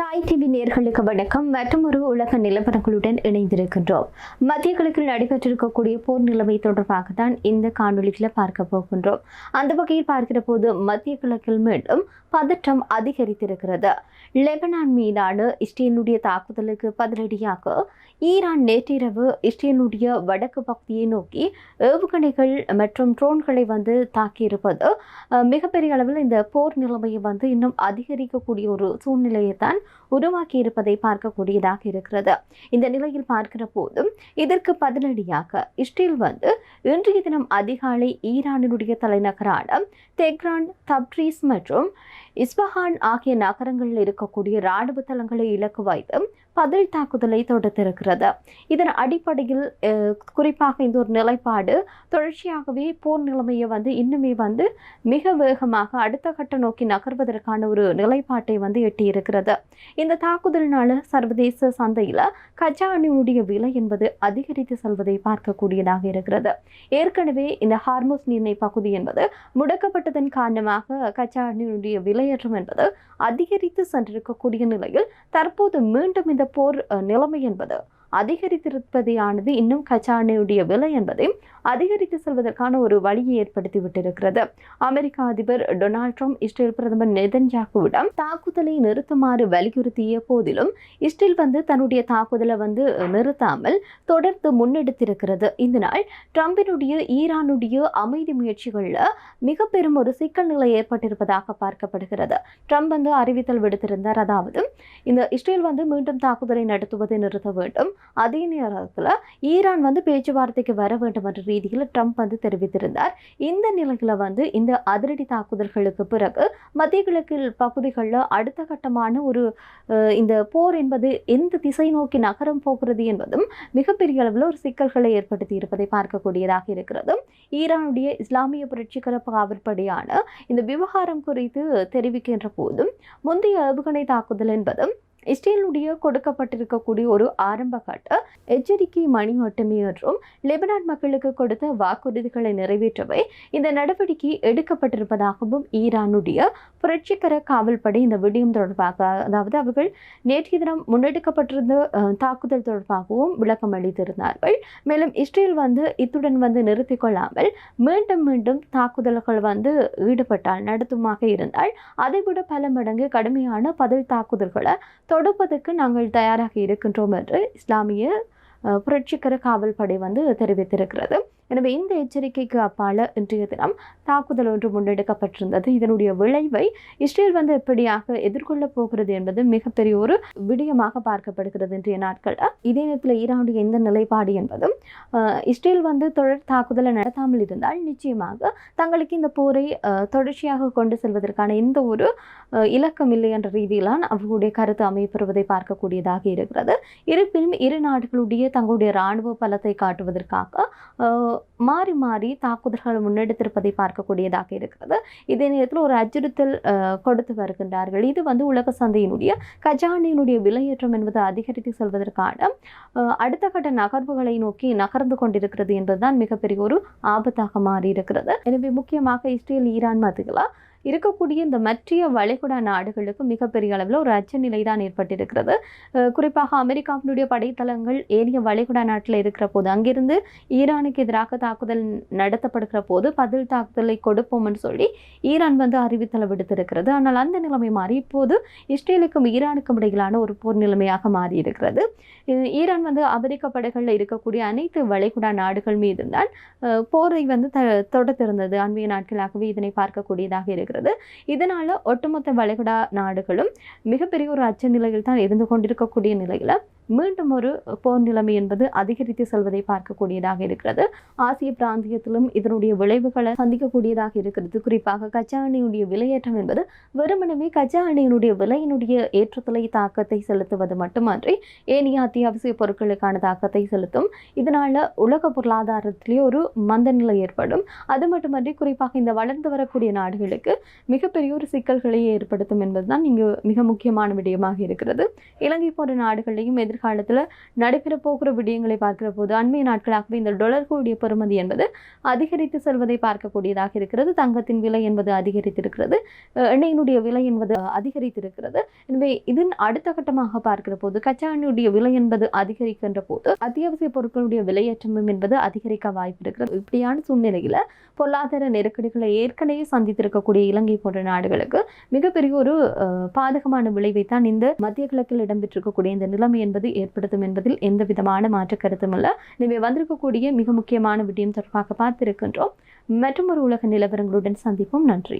தாய் டிவி நேயர்களுக்கு வணக்கம். மற்றும் ஒரு உலக நிலவரங்களுடன் இணைந்திருக்கின்றோம். மத்திய கிழக்கில் நடைபெற்றிருக்கக்கூடிய போர் நிலைமை தொடர்பாக தான் இந்த காணொலிகளை பார்க்க போகின்றோம். அந்த வகையில் பார்க்கிற போது மத்திய கிழக்கில் மீண்டும் பதற்றம் அதிகரித்திருக்கிறது. லெபனான் மீதான இஸ்ரேலுடைய தாக்குதலுக்கு பதிலடியாக ஈரான் நேற்றிரவு இஸ்ரேலுடைய வடக்கு பகுதியை நோக்கி ஏவுகணைகள் மற்றும் ட்ரோன்களை தாக்கியிருப்பது மிகப்பெரிய அளவில் இந்த போர் நிலைமையை இன்னும் அதிகரிக்கக்கூடிய ஒரு சூழ்நிலையை தான் உருவாக்கி இருப்பதை பார்க்கக்கூடியதாக இருக்கிறது. இந்த நிலையில் பார்க்கிற போதும் இதற்கு பதிலடியாக இஸ்ரேல் இன்றைய தினம் அதிகாலை ஈரானினுடைய தலைநகரான தெஹ்ரான், தப்ரீஸ் மற்றும் இஸ்பஹான் ஆகிய நகரங்களில் இருக்கக்கூடிய இராணுவ தளங்களை இலக்கு வைத்து பதில் தாக்குதலை தொடுத்திருக்கிறது. இதன் அடிப்படையில் குறிப்பாக இந்த ஒரு நிலைப்பாடு தொடர்ச்சியாகவே போர் நிலைமையை இன்னுமே மிக வேகமாக அடுத்த கட்ட நோக்கி நகர்வதற்கான ஒரு நிலைப்பாட்டை எட்டியிருக்கிறது. இந்த தாக்குதலினால சர்வதேச சந்தையில் கச்சா எண்ணெயினுடைய விலை என்பது அதிகரித்து செல்வதை பார்க்கக்கூடியதாக இருக்கிறது. ஏற்கனவே இந்த ஹார்முஸ் நீரிணை பகுதி என்பது முடக்கப்பட்டதன் காரணமாக கச்சா எண்ணெயினுடைய விலையேற்றம் என்பது அதிகரித்து சென்றிருக்கக்கூடிய நிலையில் தற்போது மீண்டும் இந்த போர் நிலைமை என்பது அதிகரித்திருப்பதையானது இன்னும் கச்சா எண்ணெயுடைய விலை என்பதை அதிகரித்து செல்வதற்கான ஒரு வழியை ஏற்படுத்தி விட்டிருக்கிறது. அமெரிக்க அதிபர் டொனால்ட் ட்ரம்ப் இஸ்ரேல் பிரதமர் நெதன்யாகுவிடம் தாக்குதலை நிறுத்துமாறு வலியுறுத்திய போதிலும் இஸ்ரேல் தன்னுடைய தாக்குதலை நிறுத்தாமல் தொடர்ந்து முன்னெடுத்திருக்கிறது. இதனால் ட்ரம்பினுடைய ஈரானுடைய அமைதி முயற்சிகளில் மிக பெரும் ஒரு சிக்கல் நிலை ஏற்பட்டிருப்பதாக பார்க்கப்படுகிறது. ட்ரம்ப் அறிவித்தல் விடுத்திருந்தார். அதாவது இந்த இஸ்ரேல் மீண்டும் தாக்குதலை நடத்துவதை நிறுத்த வேண்டும், அதே நேரத்தில் ஈரான் பேச்சுவார்த்தைக்கு வர வேண்டும் என்ற ரீதியில் ட்ரம்ப் தெரிவித்திருந்தார். இந்த நிலையில் இந்த அதிரடி தாக்குதல்களுக்கு பிறகு மத்திய கிழக்கில் பகுதிகளில் அடுத்த கட்டமான ஒரு இந்த போர் என்பது எந்த திசை நோக்கி நகரம் போகிறது என்பதும் மிகப்பெரிய அளவில் ஒரு சிக்கல்களை ஏற்படுத்தி இருப்பதை பார்க்கக்கூடியதாக இருக்கிறது. ஈரானுடைய இஸ்லாமிய புரட்சிகர காவற்படையான இந்த விவகாரம் குறித்து தெரிவிக்கின்ற போதும் முந்தைய ஏவுகணை தாக்குதல் என்பதும் இஸ்ரேலுடைய கொடுக்கப்பட்டிருக்கக்கூடிய ஒரு ஆரம்ப கட்ட எச்சரிக்கை மணி மட்டுமே என்றும் லெபனான் மக்களுக்கு கொடுத்த வாக்குறுதிகளை நிறைவேற்றவே இந்த நடவடிக்கை எடுக்கப்பட்டிருப்பதாகவும் ஈரானுடைய புரட்சிகர காவல்படை இந்த விடயம் தொடர்பாக, அதாவது அவர்கள் நேற்றைய தினம் முன்னெடுக்கப்பட்டிருந்த தாக்குதல் தொடர்பாகவும் விளக்கம் அளித்திருந்தார்கள். மேலும் இஸ்ரேல் இத்துடன் நிறுத்திக் கொள்ளாமல் மீண்டும் மீண்டும் தாக்குதல்கள் ஈடுபட்டால் நடத்துமாக இருந்தால் அதைவிட பல மடங்கு கடுமையான பதில் தாக்குதல்களை தொடுப்பதற்கு நாங்கள் தயாராக இருக்கின்றோம் என்று இஸ்லாமிய புரட்சிகர காவல்படை தெரிவித்திருக்கிறது. எனவே இந்த எச்சரிக்கைக்கு அப்பால இன்றைய தினம் தாக்குதல் ஒன்று முன்னெடுக்கப்பட்டிருந்தது. இதனுடைய விளைவை இஸ்ரேல் எப்படியாக எதிர்கொள்ளப் போகிறது என்பது மிகப்பெரிய ஒரு விடயமாக பார்க்கப்படுகிறது இன்றைய நாட்களில். இதே நேரத்தில் ஈரானுடைய எந்த நிலைப்பாடு என்பதும் இஸ்ரேல் தொடர் தாக்குதலை நடத்தாமல் இருந்தால் நிச்சயமாக தங்களுக்கு இந்த போரை தொடர்ச்சியாக கொண்டு செல்வதற்கான எந்த ஒரு இலக்கம் இல்லை என்ற ரீதியிலான அவர்களுடைய கருத்து அமைப்பெறுவதை பார்க்கக்கூடியதாக இருக்கிறது. இருப்பினும் இரு நாடுகளுடைய தங்களுடைய இராணுவ பலத்தை காட்டுவதற்காக மாறி மாறி தாக்குதல்கள் முன்னெடுத்திருப்பதை பார்க்கக்கூடியதாக இருக்கிறது. இதே நேரத்தில் ஒரு அச்சுறுத்தல் கொடுத்து வருகின்றார்கள். இது உலக சந்தையினுடைய கச்சா எண்ணெயினுடைய விலையேற்றம் என்பது அதிகரித்து செல்வதற்கான அடுத்த கட்ட நகர்வுகளை நோக்கி நகர்ந்து கொண்டிருக்கிறது என்பதுதான் மிகப்பெரிய ஒரு ஆபத்தாக மாறி இருக்கிறது. எனவே முக்கியமாக இஸ்ரேல் ஈரான் மத்தியில் இருக்கக்கூடிய இந்த மற்ற வளைகுடா நாடுகளுக்கு மிகப்பெரிய அளவில் ஒரு அச்ச நிலை தான் ஏற்பட்டிருக்கிறது. குறிப்பாக அமெரிக்காவினுடைய படைத்தளங்கள் ஏனைய வளைகுடா நாட்டில் இருக்கிற போது அங்கிருந்து ஈரானுக்கு எதிராக தாக்குதல் நடத்தப்படுகிற போது பதில் தாக்குதலை கொடுப்போம் என்று சொல்லி ஈரான் அறிவித்தல் விடுத்திருக்கிறது. ஆனால் அந்த நிலைமை மாறி இப்போது இஸ்ரேலுக்கும் ஈரானுக்கும் இடையிலான ஒரு போர் நிலைமையாக மாறி இருக்கிறது. ஈரான் அமெரிக்க படைகளில் இருக்கக்கூடிய அனைத்து வளைகுடா நாடுகள் மீது தான் போரை தொடர்ந்திருந்தது. அண்மைய நாட்களாகவே இதனை பார்க்கக்கூடியதாக இருக்கிறது. இதனால ஒட்டுமொத்த வளைகுடா நாடுகளும் மிகப்பெரிய ஒரு அச்ச நிலையில் தான் இருந்து கொண்டிருக்கக்கூடிய நிலையில மீண்டும் ஒரு போர் நிலைமை என்பது அதிகரித்து செல்வதை பார்க்கக்கூடியதாக இருக்கிறது. ஆசிய பிராந்தியத்திலும் இதனுடைய விளைவுகளை சந்திக்கக்கூடியதாக இருக்கிறது. குறிப்பாக கச்சா எண்ணெயினுடைய விலையேற்றம் என்பது வெறுமனவே கச்சா எண்ணெயினுடைய விலையினுடைய ஏற்றத்திலே தாக்கத்தை செலுத்துவது மட்டுமன்றி ஏனைய அத்தியாவசிய பொருட்களுக்கான தாக்கத்தை செலுத்தும். இதனால உலக பொருளாதாரத்திலே ஒரு மந்த நிலை ஏற்படும். அது மட்டுமன்றி குறிப்பாக இந்த வளர்ந்து வரக்கூடிய நாடுகளுக்கு மிகப்பெரிய ஒரு சிக்கல்களை ஏற்படுத்தும் என்பதுதான் இங்கு மிக முக்கியமான விடயமாக இருக்கிறது. இலங்கை போன்ற நாடுகளையும் எதிர்காலத்தில் நடைபெற போகிற விடயங்களை பார்க்கிற போது அண்மைய நாட்களாகவே இந்த டாலர்களுடைய பெறுமதி என்பது அதிகரித்து செல்வதை பார்க்கக்கூடியதாக இருக்கிறது. தங்கத்தின் விலை என்பது அதிகரித்திருக்கிறது, எண்ணெயினுடைய விலை என்பது அதிகரித்திருக்கிறது. எனவே இதன் அடுத்த கட்டமாக பார்க்கிற போது கச்சா எண்ணெயுடைய விலை என்பது அதிகரிக்கின்ற போது அத்தியாவசிய பொருட்களுடைய விலையேற்றமும் என்பது அதிகரிக்க வாய்ப்பு இருக்கிறது. இப்படியான சூழ்நிலையில் பொருளாதார நெருக்கடிகளை ஏற்கனவே சந்தித்திருக்கக்கூடிய இலங்கை போன்ற நாடுகளுக்கு மிகப்பெரிய ஒரு பாதகமான விளைவைத்தான் இந்த மத்திய கிழக்கில் இடம்பெற்றிருக்கக்கூடிய இந்த நிலைமை என்பது ஏற்படுத்தும் என்பதில் எந்த விதமான மாற்று கருத்தும் இல்லை. எனவே வந்திருக்கக்கூடிய மிக முக்கியமான விடயம் தொடர்பாக பார்த்திருக்கின்றோம். மற்றும் ஒரு உலக நிலவரங்களுடன் சந்திப்போம். நன்றி.